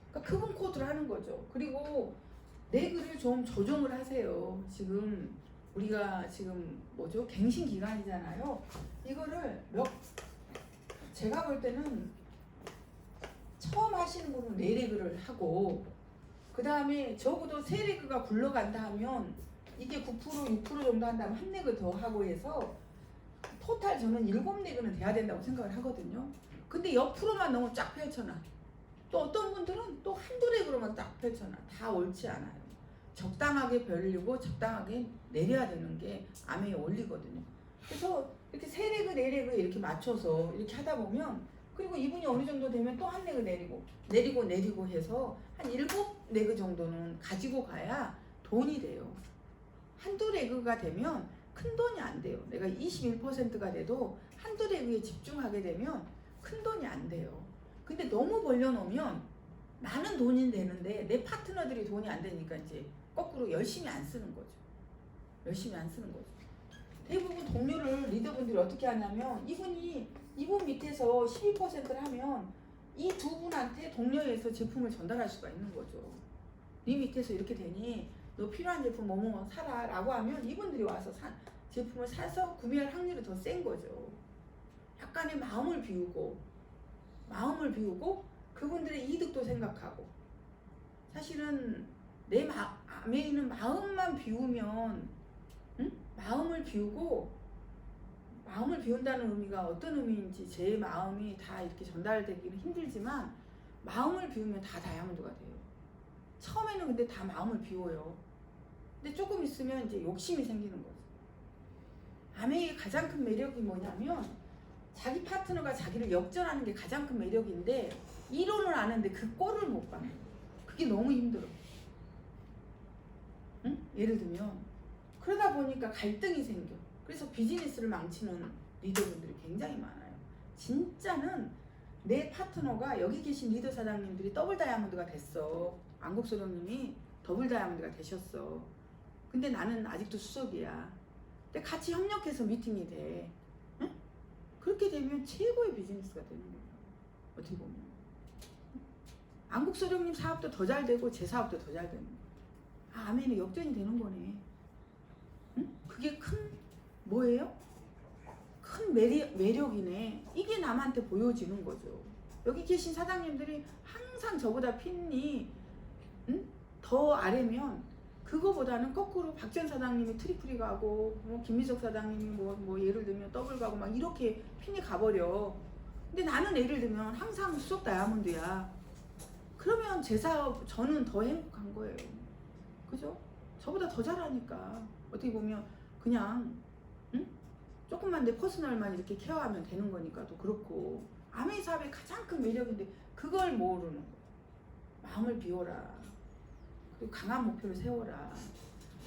그러니까 그분 코드를 하는 거죠. 그리고 내 글을 좀 조정을 하세요. 지금 우리가 지금 뭐죠? 갱신 기간이잖아요. 이거를 제가 볼 때는 처음 하시는 분은 4레그를 하고 그 다음에 적어도 3레그가 굴러간다 하면 이게 9% 6% 정도 한다면 1레그 더 하고 해서 토탈 저는 7레그는 돼야 된다고 생각을 하거든요. 근데 옆으로만 너무 쫙 펼쳐놔. 또 어떤 분들은 또 한두 레그로만 딱 펼쳐놔. 다 옳지 않아요. 적당하게 벌리고 적당하게 내려야 되는 게 암에 올리거든요. 그래서 이렇게 3레그 4레그 이렇게 맞춰서 이렇게 하다 보면 그리고 이분이 어느 정도 되면 또 한 레그 내리고 해서 한 7레그 정도는 가지고 가야 돈이 돼요. 한두 레그가 되면 큰 돈이 안 돼요. 내가 21%가 돼도 한두 레그에 집중하게 되면 큰 돈이 안 돼요. 근데 너무 벌려놓으면 나는 돈이 되는데 내 파트너들이 돈이 안 되니까 이제 거꾸로 열심히 안 쓰는 거죠. 열심히 안 쓰는 거죠. 대부분 동료를 리더분들이 어떻게 하냐면 이분 밑에서 12%를 하면 이 두 분한테 동료에서 제품을 전달할 수가 있는 거죠. 네 밑에서 이렇게 되니 너 필요한 제품 뭐뭐 사라 라고 하면 이분들이 와서 제품을 사서 구매할 확률이 더 센 거죠. 약간의 마음을 비우고 그분들의 이득도 생각하고 사실은 내 안에 있는 마음만 비우면 마음을 비운다는 의미가 어떤 의미인지 제 마음이 다 이렇게 전달되기는 힘들지만 마음을 비우면 다 다이아몬드가 돼요. 처음에는 근데 다 마음을 비워요. 근데 조금 있으면 이제 욕심이 생기는 거죠. 아메의 가장 큰 매력이 뭐냐면 자기 파트너가 자기를 역전하는 게 가장 큰 매력인데 이론을 아는데 그 꼴을 못 봐요. 그게 너무 힘들어. 응? 예를 들면 그러다 보니까 갈등이 생겨. 그래서 비즈니스를 망치는 리더분들이 굉장히 많아요. 진짜는 내 파트너가 여기 계신 리더 사장님들이 더블 다이아몬드가 됐어. 안국소령님이 더블 다이아몬드가 되셨어. 근데 나는 아직도 수석이야. 근데 같이 협력해서 미팅이 돼. 응? 그렇게 되면 최고의 비즈니스가 되는 거예요. 어떻게 보면 안국소령님 사업도 더 잘 되고 제 사업도 더 잘 되는 거예요. 아멘이 역전이 되는 거네. 응? 그게 큰 뭐예요? 큰 매력이네. 이게 남한테 보여지는 거죠. 여기 계신 사장님들이 항상 저보다 핀이 더 아래면 그거보다는 거꾸로 박전 사장님이 트리플이 가고 뭐 김미석 사장님이 뭐 예를 들면 더블 가고 막 이렇게 핀이 가버려. 근데 나는 예를 들면 항상 수석 다이아몬드야. 그러면 제 사업 저는 더 행복한 거예요. 그죠? 저보다 더 잘하니까 어떻게 보면 그냥 조금만 내 퍼스널만 이렇게 케어하면 되는 거니까 또 그렇고 아메이 사업의 가장 큰 매력인데 그걸 모르는 거예요. 마음을 비워라. 그리고 강한 목표를 세워라.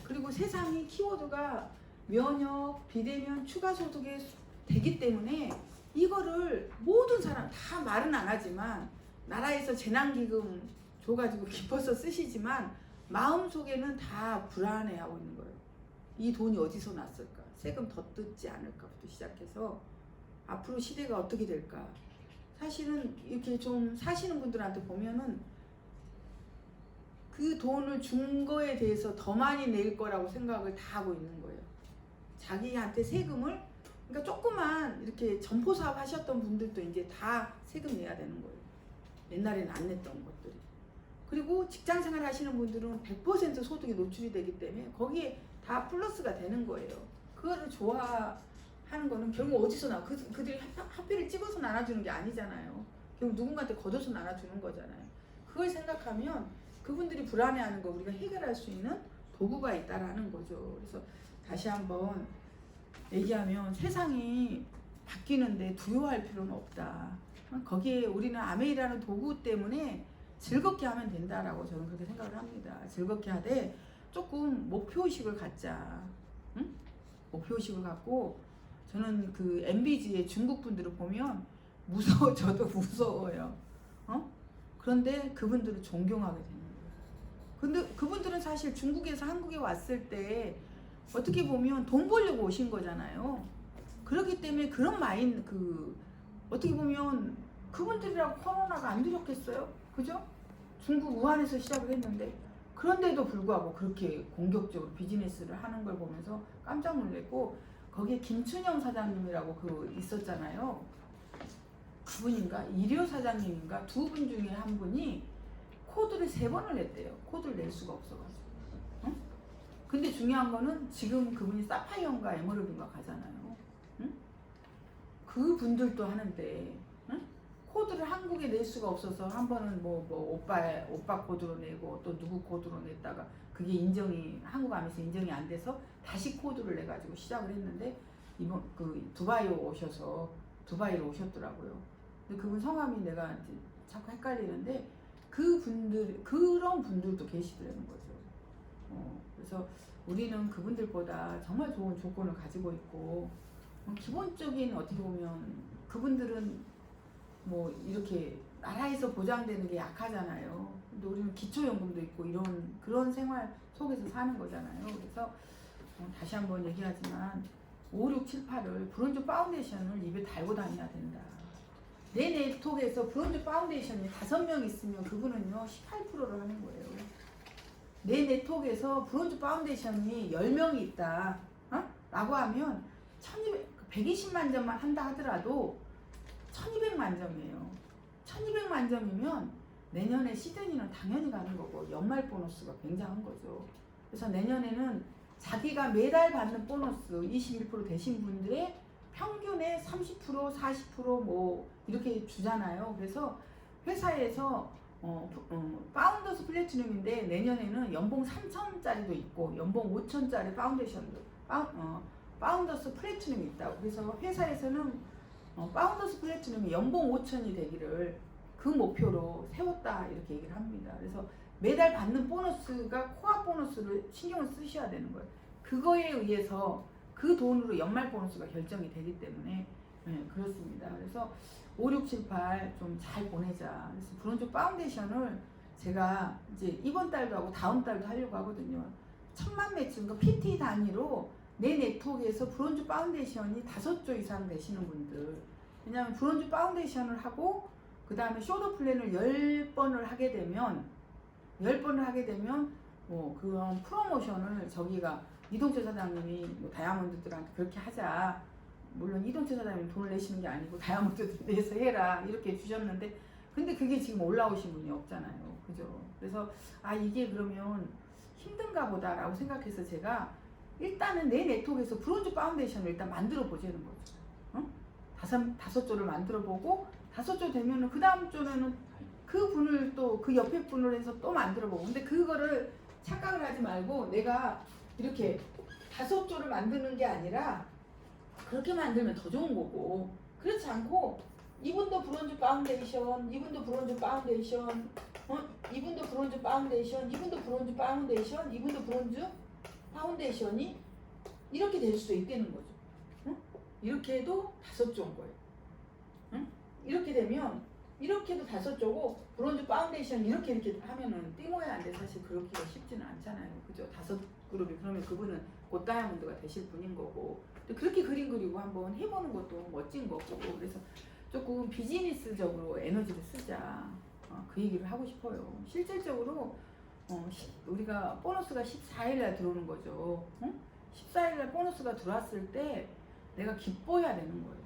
그리고 세상이 키워드가 면역, 비대면, 추가 소득에 되기 때문에 이거를 모든 사람 다 말은 안 하지만 나라에서 재난기금 줘가지고 기뻐서 쓰시지만 마음속에는 다 불안해하고 있는 거예요. 이 돈이 어디서 났을까? 세금 더 뜯지 않을까부터 시작해서 앞으로 시대가 어떻게 될까? 사실은 이렇게 좀 사시는 분들한테 보면은 그 돈을 준 거에 대해서 더 많이 낼 거라고 생각을 다 하고 있는 거예요. 자기한테 세금을 그러니까 조그만 이렇게 점포 사업 하셨던 분들도 이제 다 세금 내야 되는 거예요. 옛날에는 안 냈던 것들이. 그리고 직장 생활 하시는 분들은 100% 소득이 노출이 되기 때문에 거기에 다 플러스가 되는 거예요. 그거를 좋아하는 거는 결국 어디서 나 그들이 하필을 찍어서 나눠주는 게 아니잖아요. 결국 누군가한테 걷어서 나눠주는 거잖아요. 그걸 생각하면 그분들이 불안해하는 거 우리가 해결할 수 있는 도구가 있다라는 거죠. 그래서 다시 한번 얘기하면 세상이 바뀌는데 두려워할 필요는 없다. 거기에 우리는 아메이라는 도구 때문에 즐겁게 하면 된다라고 저는 그렇게 생각을 합니다. 즐겁게 하되 조금 목표의식을 갖자. 응? 목표의식을 갖고 저는 그 MBG의 중국 분들을 보면 무서워. 저도 무서워요. 그런데 그분들을 존경하게 되는 거예요. 근데 그분들은 사실 중국에서 한국에 왔을 때 어떻게 보면 돈 벌려고 오신 거잖아요. 그렇기 때문에 그런 어떻게 보면 그분들이라고 코로나가 안 두렵겠어요? 그죠? 중국 우한에서 시작을 했는데 그런데도 불구하고 그렇게 공격적으로 비즈니스를 하는 걸 보면서 깜짝 놀랐고 거기에 김춘영 사장님이라고 있었잖아요. 그분인가? 일요 사장님인가? 두 분 중에 한 분이 코드를 3번을 냈대요. 코드를 낼 수가 없어가지고. 응? 근데 중요한 거는 지금 그분이 사파이어인가 에메랄드인가 가잖아요. 응? 그 분들도 하는데 응? 코드를 한국에 낼 수가 없어서 한 번은 오빠 코드로 내고 또 누구 코드로 냈다가 그게 한국 안에서 인정이 안 돼서 다시 코드를 내가지고 시작을 했는데 이번 두바이로 오셨더라고요. 근데 그분 성함이 내가 이제 자꾸 헷갈리는데 그런 분들도 계시더라는 거죠. 그래서 우리는 그분들보다 정말 좋은 조건을 가지고 있고 기본적인 어떻게 보면 그분들은 이렇게 나라에서 보장되는 게 약하잖아요. 근데 우리는 기초연금도 있고 그런 생활 속에서 사는 거잖아요. 그래서 다시 한번 얘기하지만 5, 6, 7, 8을 브론즈 파운데이션을 입에 달고 다녀야 된다. 내 네트워크에서 브론즈 파운데이션이 5명 있으면 그분은요 18%를 하는 거예요. 내 네트워크에서 브론즈 파운데이션이 10명이 있다 라고 하면 120만 점만 한다 하더라도 1200만 점이에요. 1200만 점이면 내년에 시드니는 당연히 가는 거고 연말 보너스가 굉장한 거죠. 그래서 내년에는 자기가 매달 받는 보너스 21% 되신 분들의 평균의 30%, 40% 이렇게 주잖아요. 그래서 회사에서 파운더스 플래티넘인데 내년에는 연봉 3,000짜리도 있고 연봉 5,000짜리 파운데이션도 파운더스 플래티넘이 있다고. 그래서 회사에서는 파운더스 플래티넘이 연봉 5,000이 되기를 그 목표로 세웠다 이렇게 얘기를 합니다. 그래서 매달 받는 보너스가 코어 보너스를 신경을 쓰셔야 되는 거예요. 그거에 의해서 그 돈으로 연말 보너스가 결정이 되기 때문에 그렇습니다. 그래서 5, 6, 7, 8 좀 잘 보내자. 그래서 브론즈 파운데이션을 제가 이제 이번 달도 하고 다음 달도 하려고 하거든요. 1000만 매출, PT 단위로 내 네트워크에서 브론즈 파운데이션이 5조 이상 되시는 분들, 왜냐하면 브론즈 파운데이션을 하고 그 다음에 숄더 플랜을 10번을 하게 되면 뭐 그런 프로모션을 저기가 이동철 사장님이 뭐 다이아몬드들한테 그렇게 하자, 물론 이동철 사장님이 돈을 내시는 게 아니고 다이아몬드 내서 해라 이렇게 주셨는데, 근데 그게 지금 올라오신 분이 없잖아요, 그죠? 그래서 아 이게 그러면 힘든가 보다라고 생각해서 제가 일단은 내 네트워크에서 브론즈 파운데이션을 일단 만들어 보자는 거죠. 다섯 조를 만들어 보고 5조 되면은 그 다음 조는 그 분을 또 그 옆에 분을 해서 또 만들어 보고, 근데 그거를 착각을 하지 말고 내가 이렇게 5조를 만드는 게 아니라 그렇게 만들면 더 좋은 거고, 그렇지 않고 이분도 브론즈 파운데이션, 이분도 브론즈 파운데이션, 이분도 브론즈 파운데이션, 이분도 브론즈 파운데이션, 이분도 브론즈 파운데이션이 이렇게 될 수도 있다는 거죠. 이렇게 해도 5조인 거예요. 이렇게 되면 이렇게도 5조고 브론즈 파운데이션 이렇게 하면은 띵호야인데 사실 그렇기가 쉽지는 않잖아요, 그죠? 5그룹이 그러면 그분은 곧 다이아몬드가 되실 분인 거고, 또 그렇게 그림 그리고 한번 해보는 것도 멋진 거고, 그래서 조금 비즈니스적으로 에너지를 쓰자, 그 얘기를 하고 싶어요. 실질적으로 우리가 보너스가 14일날 들어오는 거죠. 14일날 보너스가 들어왔을 때 내가 기뻐해야 되는 거예요.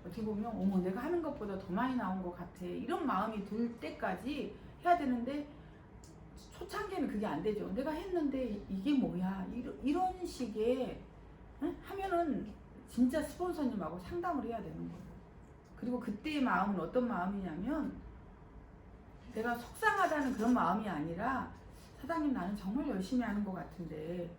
어떻게 보면 어머 내가 하는 것보다 더 많이 나온 것 같아 이런 마음이 들 때까지 해야 되는데, 초창기에는 그게 안 되죠. 내가 했는데 이게 뭐야 이런 식의 하면은 진짜 스폰서님하고 상담을 해야 되는 거예요. 그리고 그때의 마음은 어떤 마음이냐면, 내가 속상하다는 그런 마음이 아니라 사장님 나는 정말 열심히 하는 것 같은데,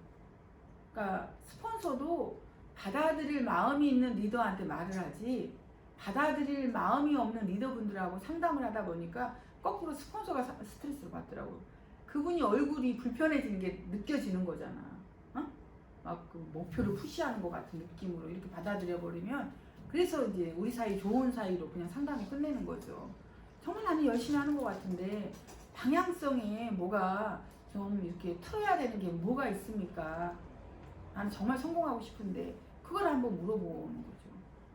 그러니까 스폰서도 받아들일 마음이 있는 리더한테 말을 하지, 받아들일 마음이 없는 리더분들하고 상담을 하다 보니까 거꾸로 스폰서가 스트레스를 받더라고. 그분이 얼굴이 불편해지는 게 느껴지는 거잖아. 막 그 목표를 푸시하는 것 같은 느낌으로 이렇게 받아들여 버리면, 그래서 이제 우리 사이 좋은 사이로 그냥 상담이 끝내는 거죠. 정말 나는 열심히 하는 것 같은데 방향성에 뭐가 좀 이렇게 틀어야 되는 게 뭐가 있습니까? 나는 정말 성공하고 싶은데 그걸 한번 물어보는 거죠.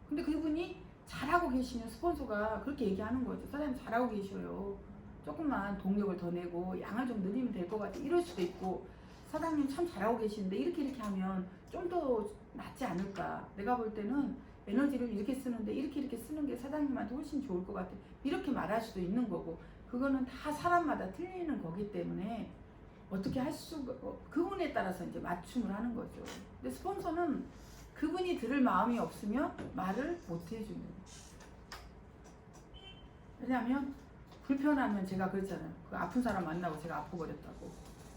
근데 그분이 잘하고 계시면 스폰서가 그렇게 얘기하는 거죠. 사장님 잘하고 계셔요. 조금만 동력을 더 내고 양을 좀 늘리면 될 것 같아. 이럴 수도 있고, 사장님 참 잘하고 계시는데 이렇게 하면 좀 더 낫지 않을까. 내가 볼 때는 에너지를 이렇게 쓰는데 이렇게 쓰는 게 사장님한테 훨씬 좋을 것 같아. 이렇게 말할 수도 있는 거고, 그거는 다 사람마다 틀리는 거기 때문에 어떻게 할 수가, 그분에 따라서 이제 맞춤을 하는 거죠. 근데 스폰서는 그분이 들을 마음이 없으면 말을 못 해주는 거예요. 왜냐하면 불편하면, 제가 그랬잖아요. 그 아픈 사람 만나고 제가 아파버렸다고.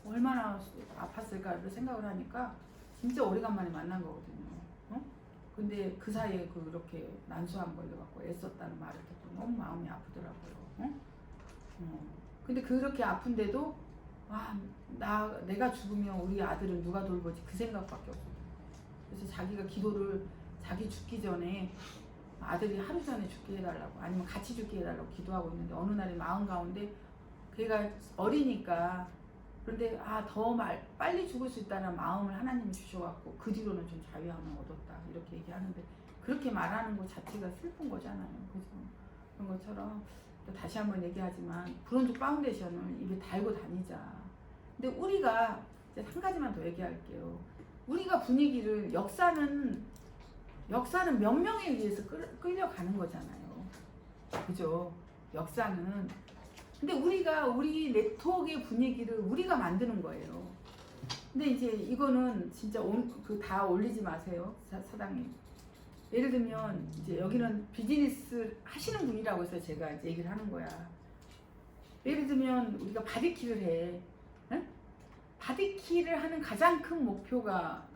얼마나 아팠을까를 생각을 하니까 진짜 오래간만에 만난 거거든요. 근데 그 사이에 그렇게 난소암 걸려갖고 애썼다는 말을 듣고 너무 마음이 아프더라고요. 근데 그렇게 아픈데도 내가 죽으면 우리 아들은 누가 돌보지, 그 생각밖에 없어요. 그래서 자기가 기도를 자기 죽기 전에 아들이 하루 전에 죽게 해달라고, 아니면 같이 죽게 해달라고 기도하고 있는데, 어느 날에 마음 가운데 걔가 어리니까, 그런데 더 빨리 죽을 수 있다는 마음을 하나님이 주셔갖고 그 뒤로는 좀 자유함을 얻었다 이렇게 얘기하는데, 그렇게 말하는 것 자체가 슬픈 거잖아요, 그죠? 그런 것처럼 또 다시 한번 얘기하지만 브론즈 파운데이션을 입에 달고 다니자. 근데 우리가 이제 한 가지만 더 얘기할게요. 우리가 분위기를, 역사는 몇 명에 의해서 끌려가는 거잖아요, 그죠? 역사는. 근데 우리가 우리 네트워크의 분위기를 우리가 만드는 거예요. 근데 이제 이거는 진짜 다 올리지 마세요, 사장님. 예를 들면 이제 여기는 비즈니스 하시는 분이라고 해서 제가 이제 얘기를 하는 거야. 예를 들면 우리가 바디키를 해. 바디키를 하는 가장 큰 목표가